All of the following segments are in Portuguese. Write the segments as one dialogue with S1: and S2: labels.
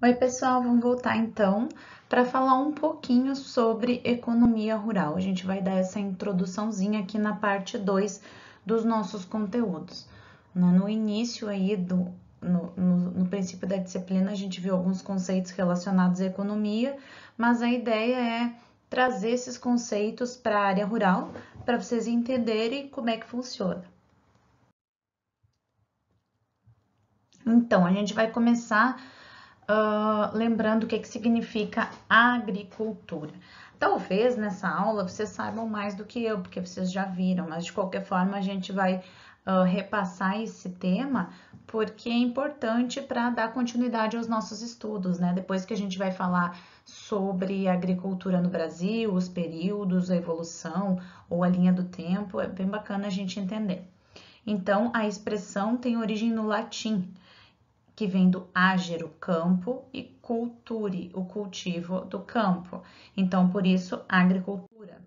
S1: Oi, pessoal, vamos voltar então para falar um pouquinho sobre economia rural. A gente vai dar essa introduçãozinha aqui na parte 2 dos nossos conteúdos. No início aí no princípio da disciplina, a gente viu alguns conceitos relacionados à economia, mas a ideia é trazer esses conceitos para a área rural, para vocês entenderem como é que funciona. Então, a gente vai começar lembrando o que significa agricultura. Talvez nessa aula vocês saibam mais do que eu, porque vocês já viram, mas de qualquer forma a gente vai repassar esse tema porque é importante para dar continuidade aos nossos estudos, né? Depois que a gente vai falar sobre agricultura no Brasil, os períodos, a evolução ou a linha do tempo, é bem bacana a gente entender. Então, a expressão tem origem no latim, que vem do agere, o campo, e culture, o cultivo do campo. Então, por isso, agricultura.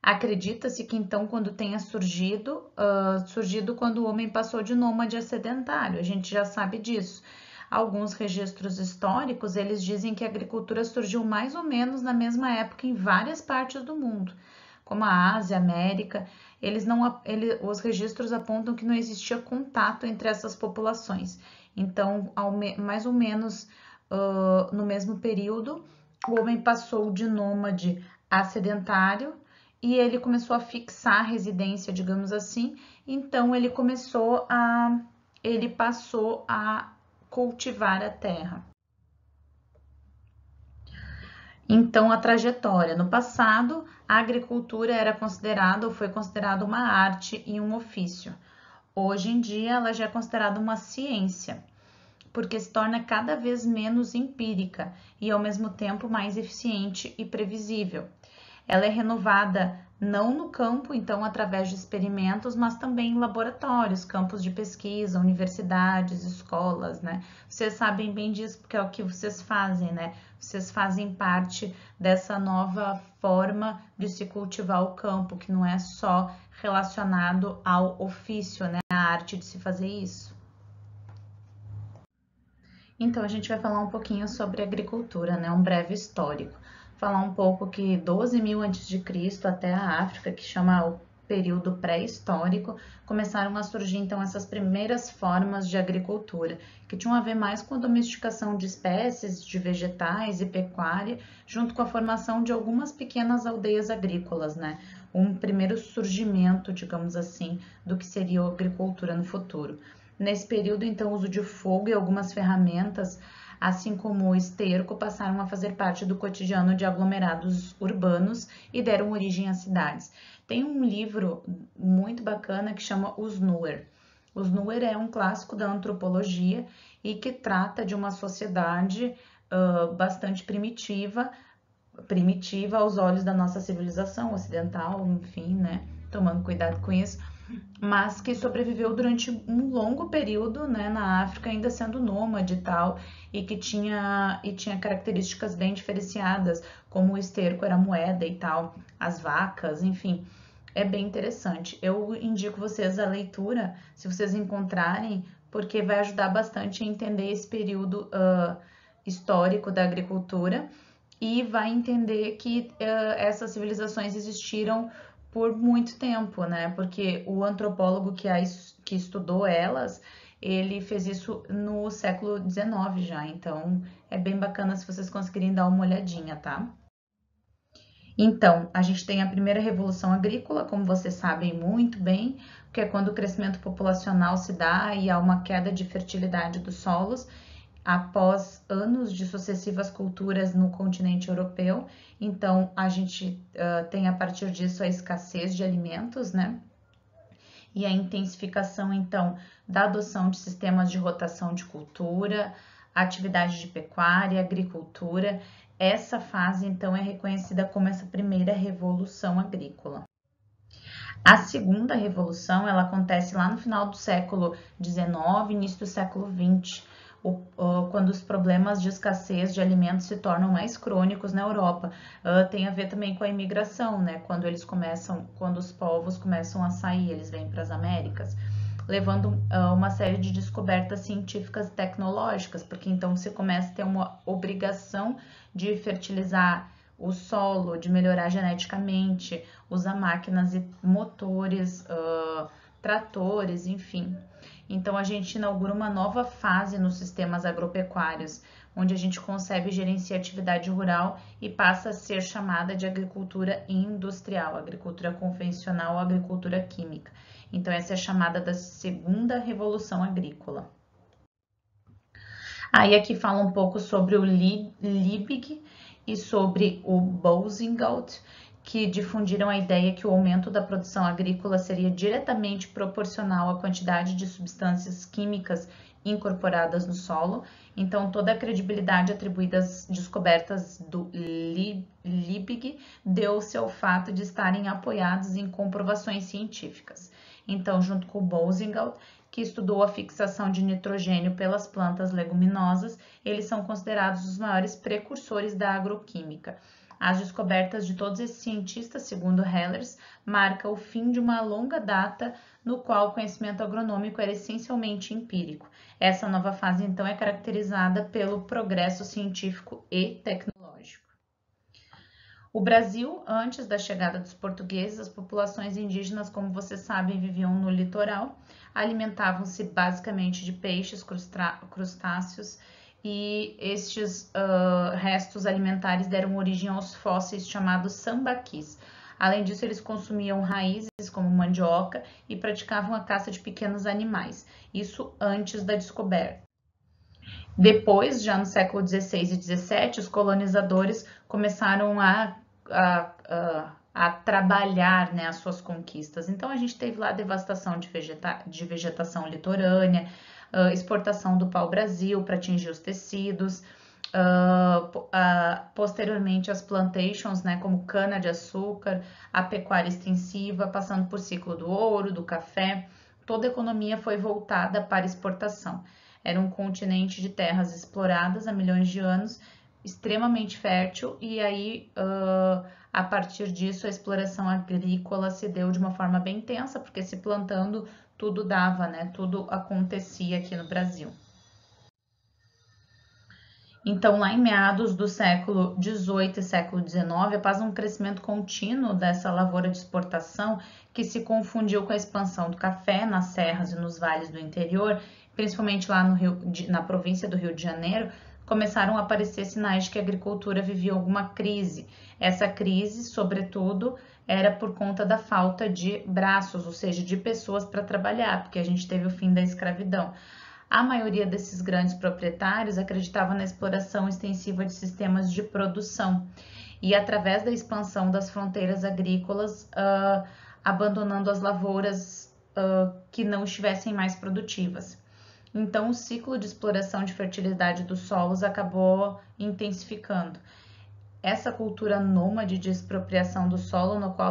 S1: Acredita-se que então, quando tenha surgido quando o homem passou de nômade a sedentário, a gente já sabe disso. Alguns registros históricos, eles dizem que a agricultura surgiu mais ou menos na mesma época em várias partes do mundo, como a Ásia, a América. Os registros apontam que não existia contato entre essas populações. Então, mais ou menos no mesmo período, o homem passou de nômade a sedentário e ele começou a fixar a residência, digamos assim. Então, ele passou a cultivar a terra. Então, a trajetória. No passado, a agricultura era considerada ou foi considerada uma arte e um ofício. Hoje em dia, ela já é considerada uma ciência, porque se torna cada vez menos empírica e, ao mesmo tempo, mais eficiente e previsível. Ela é renovada não no campo, então, através de experimentos, mas também em laboratórios, campos de pesquisa, universidades, escolas, né? Vocês sabem bem disso, porque é o que vocês fazem, né? Vocês fazem parte dessa nova forma de se cultivar o campo, que não é só relacionado ao ofício, né? A arte de se fazer isso. Então, a gente vai falar um pouquinho sobre agricultura, né? Um breve histórico. Falar um pouco que 12.000 a.C. até a África, que chama o período pré-histórico, começaram a surgir então essas primeiras formas de agricultura, que tinham a ver mais com a domesticação de espécies, de vegetais e pecuária, junto com a formação de algumas pequenas aldeias agrícolas, né? Um primeiro surgimento, digamos assim, do que seria a agricultura no futuro. Nesse período, então, o uso de fogo e algumas ferramentas, assim como o esterco, passaram a fazer parte do cotidiano de aglomerados urbanos e deram origem às cidades. Tem um livro muito bacana que chama Os Nuer. Os Nuer é um clássico da antropologia e que trata de uma sociedade bastante primitiva aos olhos da nossa civilização ocidental, enfim, né? Tomando cuidado com isso, mas que sobreviveu durante um longo período, né, na África, ainda sendo nômade e tal, e que tinha características bem diferenciadas, como o esterco era moeda e tal, as vacas, enfim, é bem interessante. Eu indico vocês a leitura, se vocês encontrarem, porque vai ajudar bastante a entender esse período histórico da agricultura e vai entender que essas civilizações existiram por muito tempo, né? Porque o antropólogo que estudou elas, ele fez isso no século XIX já, então é bem bacana se vocês conseguirem dar uma olhadinha, tá? Então, a gente tem a primeira revolução agrícola, como vocês sabem muito bem, que é quando o crescimento populacional se dá e há uma queda de fertilidade dos solos, após anos de sucessivas culturas no continente europeu. Então, a gente tem a partir disso a escassez de alimentos, né? E a intensificação, então, da adoção de sistemas de rotação de cultura, atividade de pecuária, agricultura. Essa fase, então, é reconhecida como essa primeira revolução agrícola. A segunda revolução, ela acontece lá no final do século XIX, início do século XX, quando os problemas de escassez de alimentos se tornam mais crônicos na Europa. Tem a ver também com a imigração, né? Quando os povos começam a sair, eles vêm para as Américas. levando uma série de descobertas científicas e tecnológicas, porque então você começa a ter uma obrigação de fertilizar o solo, de melhorar geneticamente, usar máquinas e motores, tratores, enfim. Então a gente inaugura uma nova fase nos sistemas agropecuários, onde a gente consegue gerenciar a atividade rural e passa a ser chamada de agricultura industrial, agricultura convencional, agricultura química. Então essa é chamada da segunda revolução agrícola. Aí aqui fala um pouco sobre o Liebig e sobre o Boussingault, que difundiram a ideia que o aumento da produção agrícola seria diretamente proporcional à quantidade de substâncias químicas incorporadas no solo. Então, toda a credibilidade atribuída às descobertas do Liebig deu-se ao fato de estarem apoiados em comprovações científicas. Então, junto com o Boussingault, que estudou a fixação de nitrogênio pelas plantas leguminosas, eles são considerados os maiores precursores da agroquímica. As descobertas de todos esses cientistas, segundo Hellers, marcam o fim de uma longa data no qual o conhecimento agronômico era essencialmente empírico. Essa nova fase, então, é caracterizada pelo progresso científico e tecnológico. O Brasil, antes da chegada dos portugueses, as populações indígenas, como vocês sabem, viviam no litoral, alimentavam-se basicamente de peixes, crustáceos, e estes restos alimentares deram origem aos fósseis chamados sambaquis. Além disso, eles consumiam raízes como mandioca e praticavam a caça de pequenos animais, isso antes da descoberta. Depois, já no século XVI e XVII, os colonizadores começaram a trabalhar, né, as suas conquistas. Então, a gente teve lá a devastação de vegetação litorânea, exportação do pau-brasil para atingir os tecidos, posteriormente as plantations, né, como cana-de-açúcar, a pecuária extensiva, passando por ciclo do ouro, do café. Toda a economia foi voltada para exportação. Era um continente de terras exploradas há milhões de anos, extremamente fértil, e aí, a partir disso, a exploração agrícola se deu de uma forma bem intensa, porque se plantando, tudo dava, né? Tudo acontecia aqui no Brasil. Então, lá em meados do século XVIII e século XIX, após um crescimento contínuo dessa lavoura de exportação, que se confundiu com a expansão do café nas serras e nos vales do interior, principalmente lá na província do Rio de Janeiro, começaram a aparecer sinais de que a agricultura vivia alguma crise. Essa crise, sobretudo, era por conta da falta de braços, ou seja, de pessoas para trabalhar, porque a gente teve o fim da escravidão. A maioria desses grandes proprietários acreditava na exploração extensiva de sistemas de produção e, através da expansão das fronteiras agrícolas, abandonando as lavouras que não estivessem mais produtivas. Então, o ciclo de exploração de fertilidade dos solos acabou intensificando. Essa cultura nômade de expropriação do solo, no qual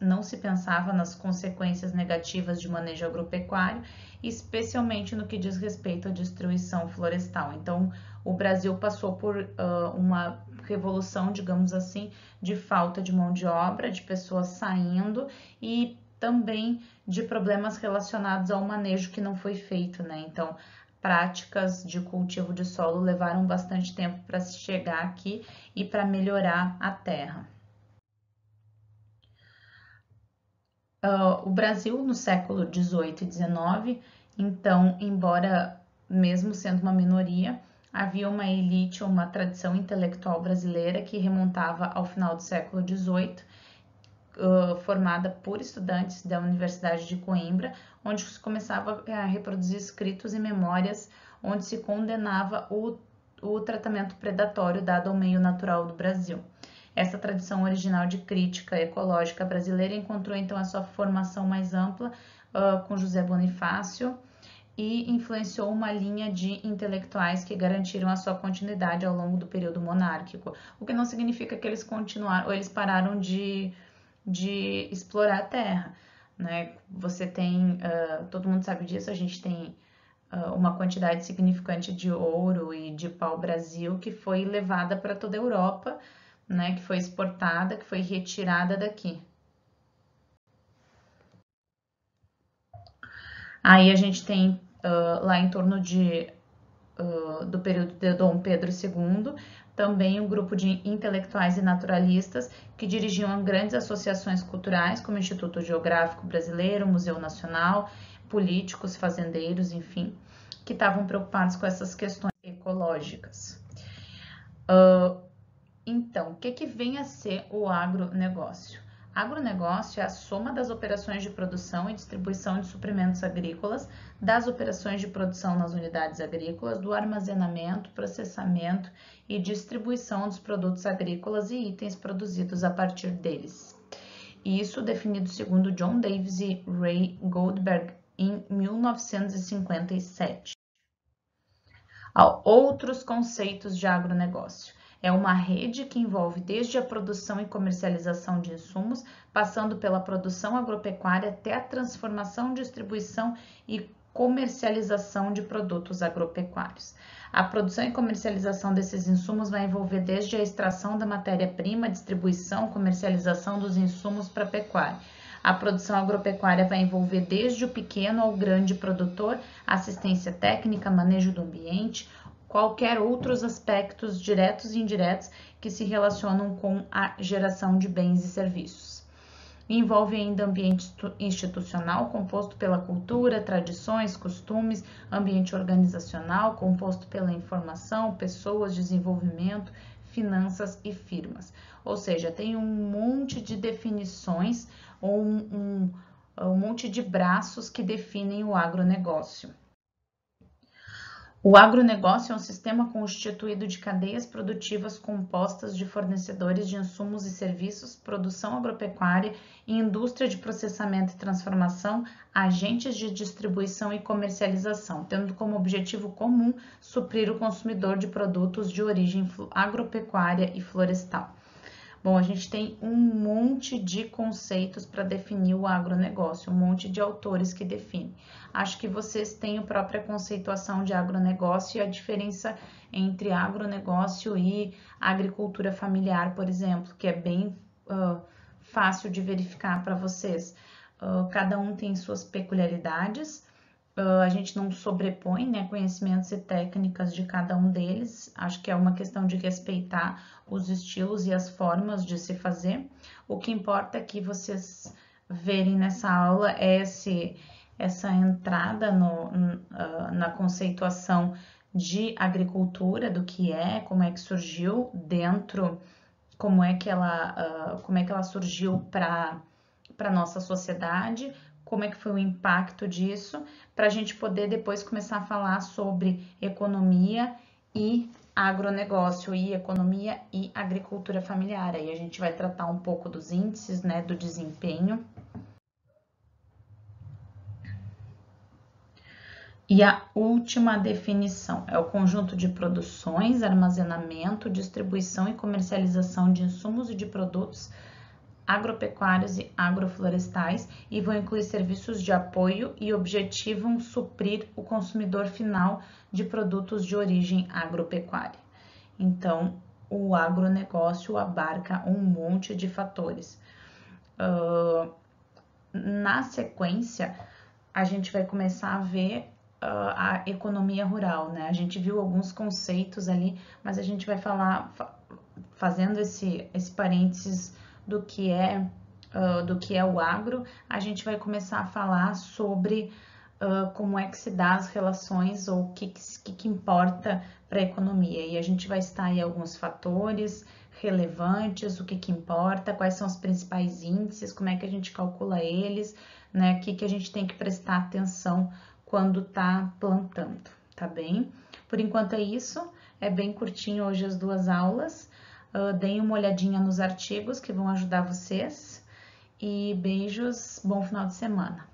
S1: não se pensava nas consequências negativas de manejo agropecuário, especialmente no que diz respeito à destruição florestal. Então, o Brasil passou por uma revolução, digamos assim, de falta de mão de obra, de pessoas saindo e também de problemas relacionados ao manejo que não foi feito, né? Então, práticas de cultivo de solo levaram bastante tempo para se chegar aqui e para melhorar a terra. O Brasil, no século XVIII e XIX, então, embora mesmo sendo uma minoria, havia uma elite, uma tradição intelectual brasileira que remontava ao final do século XVIII, formada por estudantes da Universidade de Coimbra, onde se começava a reproduzir escritos e memórias onde se condenava o tratamento predatório dado ao meio natural do Brasil. Essa tradição original de crítica ecológica brasileira encontrou então a sua formação mais ampla com José Bonifácio e influenciou uma linha de intelectuais que garantiram a sua continuidade ao longo do período monárquico, o que não significa que eles continuaram ou eles pararam de explorar a terra, né? Você tem, todo mundo sabe disso, a gente tem uma quantidade significante de ouro e de pau-brasil que foi levada para toda a Europa, né? Que foi exportada, que foi retirada daqui. Aí a gente tem lá em torno do período de Dom Pedro II, também um grupo de intelectuais e naturalistas que dirigiam grandes associações culturais, como o Instituto Geográfico Brasileiro, Museu Nacional, políticos, fazendeiros, enfim, que estavam preocupados com essas questões ecológicas. Então, o que vem a ser o agronegócio? Agronegócio é a soma das operações de produção e distribuição de suprimentos agrícolas, das operações de produção nas unidades agrícolas, do armazenamento, processamento e distribuição dos produtos agrícolas e itens produzidos a partir deles. Isso definido segundo John Davis e Ray Goldberg em 1957. Outros conceitos de agronegócio. É uma rede que envolve desde a produção e comercialização de insumos, passando pela produção agropecuária até a transformação, distribuição e comercialização de produtos agropecuários. A produção e comercialização desses insumos vai envolver desde a extração da matéria-prima, distribuição, comercialização dos insumos para a pecuária. A produção agropecuária vai envolver desde o pequeno ao grande produtor, assistência técnica, manejo do ambiente, qualquer outros aspectos diretos e indiretos que se relacionam com a geração de bens e serviços. Envolve ainda ambiente institucional, composto pela cultura, tradições, costumes, ambiente organizacional, composto pela informação, pessoas, desenvolvimento, finanças e firmas. Ou seja, tem um monte de definições ou um monte de braços que definem o agronegócio. O agronegócio é um sistema constituído de cadeias produtivas compostas de fornecedores de insumos e serviços, produção agropecuária e indústria de processamento e transformação, agentes de distribuição e comercialização, tendo como objetivo comum suprir o consumidor de produtos de origem agropecuária e florestal. Bom, a gente tem um monte de conceitos para definir o agronegócio, um monte de autores que definem. Acho que vocês têm a própria conceituação de agronegócio e a diferença entre agronegócio e agricultura familiar, por exemplo, que é bem fácil de verificar para vocês. Cada um tem suas peculiaridades. A gente não sobrepõe, né, conhecimentos e técnicas de cada um deles. Acho que é uma questão de respeitar os estilos e as formas de se fazer. O que importa é que vocês verem nessa aula é essa entrada na conceituação de agricultura, do que é, como é que surgiu dentro, como é que ela surgiu para a nossa sociedade, como é que foi o impacto disso, para a gente poder depois começar a falar sobre economia e agronegócio, e economia e agricultura familiar. Aí a gente vai tratar um pouco dos índices, né, do desempenho. E a última definição é o conjunto de produções, armazenamento, distribuição e comercialização de insumos e de produtos agropecuários e agroflorestais e vão incluir serviços de apoio e objetivam suprir o consumidor final de produtos de origem agropecuária. Então, o agronegócio abarca um monte de fatores. Na sequência, a gente vai começar a ver a economia rural, né? A gente viu alguns conceitos ali, mas a gente vai falar, fazendo esse parênteses do que é o agro, a gente vai começar a falar sobre como é que se dá as relações ou o que importa para a economia. E a gente vai citar aí alguns fatores relevantes, o que importa, quais são os principais índices, como é que a gente calcula eles, né? O que a gente tem que prestar atenção quando tá plantando, tá bem? Por enquanto é isso, é bem curtinho hoje as duas aulas. Deem uma olhadinha nos artigos que vão ajudar vocês. E beijos, bom final de semana.